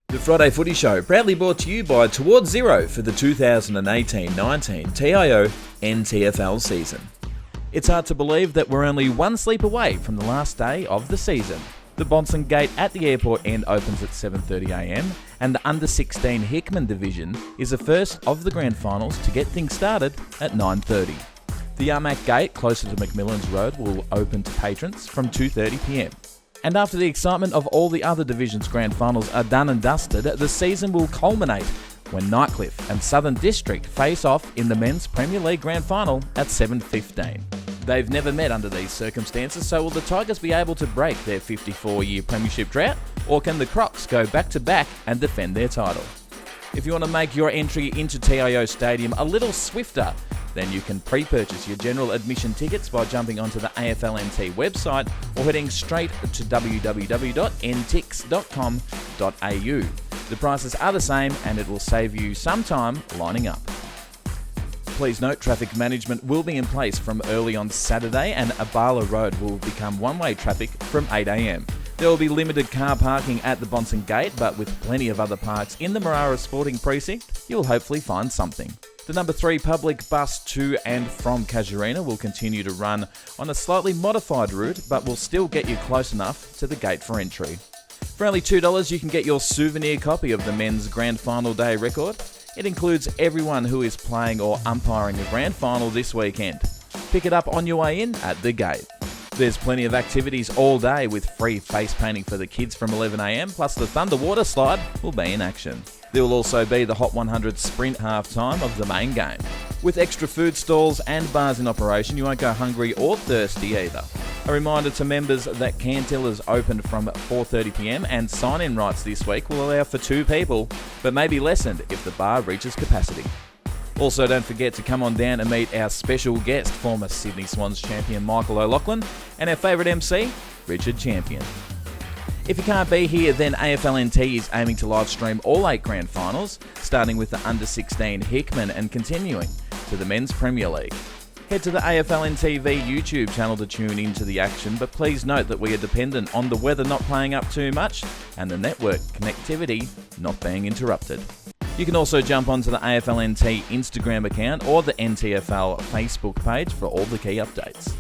The Friday Footy Show, proudly brought to you by Towards Zero for the 2018-19 TIO NTFL season. It's hard to believe that we're only one sleep away from the last day of the season. The Bonson Gate at the airport end opens at 7:30am, and the Under-16 Hickman division is the first of the grand finals to get things started at 9:30. The Yarmac Gate, closer to McMillan's Road, will open to patrons from 2:30pm. And after the excitement of all the other divisions' grand finals are done and dusted, the season will culminate when Nightcliff and Southern District face off in the Men's Premier League Grand Final at 7:15. They've never met under these circumstances, so will the Tigers be able to break their 54-year premiership drought, or can the Crocs go back-to-back and defend their title? If you want to make your entry into TIO Stadium a little swifter, then you can pre-purchase your general admission tickets by jumping onto the AFLNT website or heading straight to www.ntix.com.au. The prices are the same and it will save you some time lining up. Please note, traffic management will be in place from early on Saturday, and Abala Road will become one-way traffic from 8am. There will be limited car parking at the Bonson Gate, but with plenty of other parks in the Marara Sporting Precinct, you'll hopefully find something. The number 3 public bus to and from Casuarina will continue to run on a slightly modified route, but will still get you close enough to the gate for entry. For only $2, you can get your souvenir copy of the men's Grand Final Day record. It includes everyone who is playing or umpiring the Grand Final this weekend. Pick it up on your way in at the gate. There's plenty of activities all day with free face painting for the kids from 11am, plus the Thunder Water Slide will be in action. There will also be the Hot 100 sprint half-time of the main game. With extra food stalls and bars in operation, you won't go hungry or thirsty either. A reminder to members that Cantil is open from 4:30pm, and sign-in rights this week will allow for 2 people, but may be lessened if the bar reaches capacity. Also, don't forget to come on down and meet our special guest, former Sydney Swans champion Michael O'Loughlin, and our favourite MC, Richard Champion. If you can't be here, then AFLNT is aiming to live stream all 8 grand finals, starting with the Under-16 Hickman and continuing to the Men's Premier League. Head to the AFLNTV YouTube channel to tune into the action, but please note that we are dependent on the weather not playing up too much and the network connectivity not being interrupted. You can also jump onto the AFLNT Instagram account or the NTFL Facebook page for all the key updates.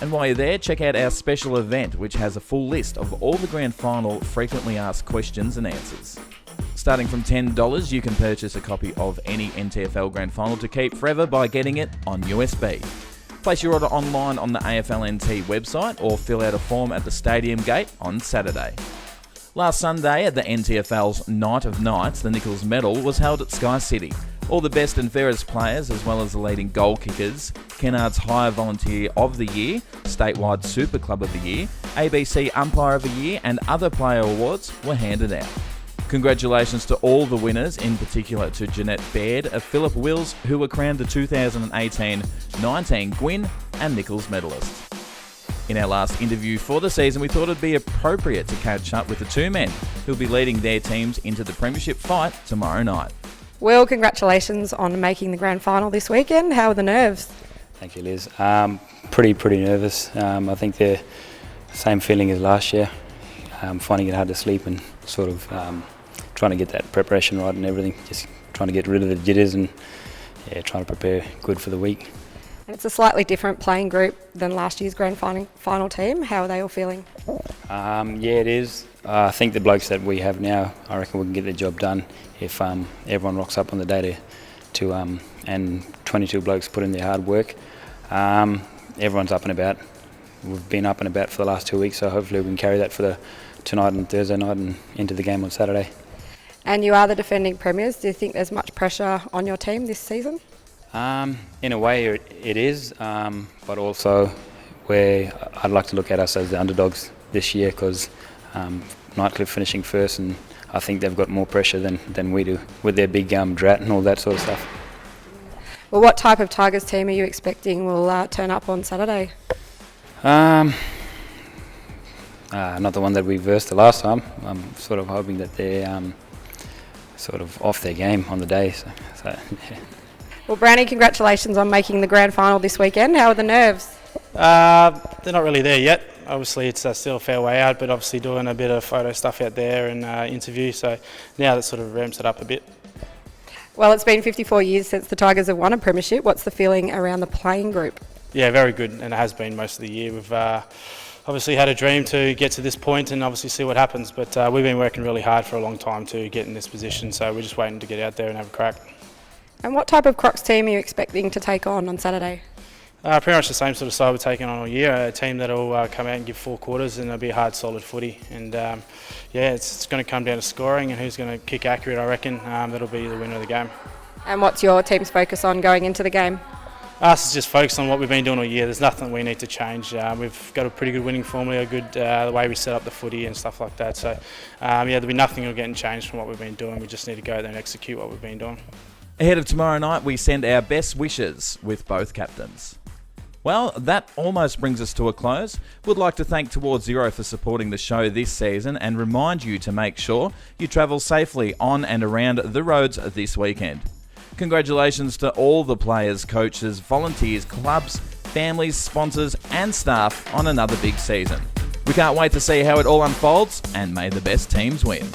And while you're there, check out our special event, which has a full list of all the grand final frequently asked questions and answers. Starting from $10, you can purchase a copy of any NTFL grand final to keep forever by getting it on USB. Place your order online on the AFLNT website or fill out a form at the Stadium Gate on Saturday. Last Sunday at the NTFL's Night of Nights, the Nichols Medal was held at Sky City. All the best and fairest players, as well as the leading goal kickers, Kennard's Hire Volunteer of the Year, Statewide Super Club of the Year, ABC Umpire of the Year, and other player awards were handed out. Congratulations to all the winners, in particular to Jeanette Baird of Phillip Wills, who were crowned the 2018-19 Gwyn and Nichols medalists. In our last interview for the season, we thought it'd be appropriate to catch up with the 2 men who'll be leading their teams into the premiership fight tomorrow night. Will, congratulations on making the grand final this weekend. How are the nerves? Thank you, Liz. Pretty nervous. I think the same feeling as last year. Finding it hard to sleep and sort of trying to get that preparation right and everything. Just trying to get rid of the jitters and trying to prepare good for the week. And it's a slightly different playing group than last year's grand final team. How are they all feeling? It is. I think the blokes that we have now, I reckon we can get the job done if everyone rocks up on the day and 22 blokes put in their hard work. Everyone's up and about. We've been up and about for the last 2 weeks, so hopefully we can carry that for tonight and Thursday night and into the game on Saturday. And you are the defending premiers. Do you think there's much pressure on your team this season? In a way it is, but also I'd like to look at us as the underdogs this year, because Nightcliff finishing first, and I think they've got more pressure than we do with their big drought and all that sort of stuff. Well, what type of Tigers team are you expecting will turn up on Saturday? Not the one that we versed the last time. I'm sort of hoping that they're sort of off their game on the day. So yeah. Well, Brownie, congratulations on making the grand final this weekend. How are the nerves? They're not really there yet. obviously it's still a fair way out, but obviously doing a bit of photo stuff out there and interview, so now that sort of ramps it up a bit. Well, it's been 54 years since the Tigers have won a premiership. What's the feeling around the playing group? Yeah, very good, and it has been most of the year. We've obviously had a dream to get to this point and obviously see what happens, but we've been working really hard for a long time to get in this position, so we're just waiting to get out there and have a crack. And what type of Crocs team are you expecting to take on Saturday? Pretty much the same sort of side we're taking on all year, a team that will come out and give 4 quarters, and it'll be a hard, solid footy. And it's going to come down to scoring and who's going to kick accurate, I reckon. That'll be the winner of the game. And what's your team's focus on going into the game? Us is just focused on what we've been doing all year. There's nothing we need to change. We've got a pretty good winning formula, the way we set up the footy and stuff like that. So there'll be nothing that'll get changed from what we've been doing. We just need to go there and execute what we've been doing. Ahead of tomorrow night, we send our best wishes with both captains. Well, that almost brings us to a close. We'd like to thank Towards Zero for supporting the show this season and remind you to make sure you travel safely on and around the roads this weekend. Congratulations to all the players, coaches, volunteers, clubs, families, sponsors and staff on another big season. We can't wait to see how it all unfolds, and may the best teams win.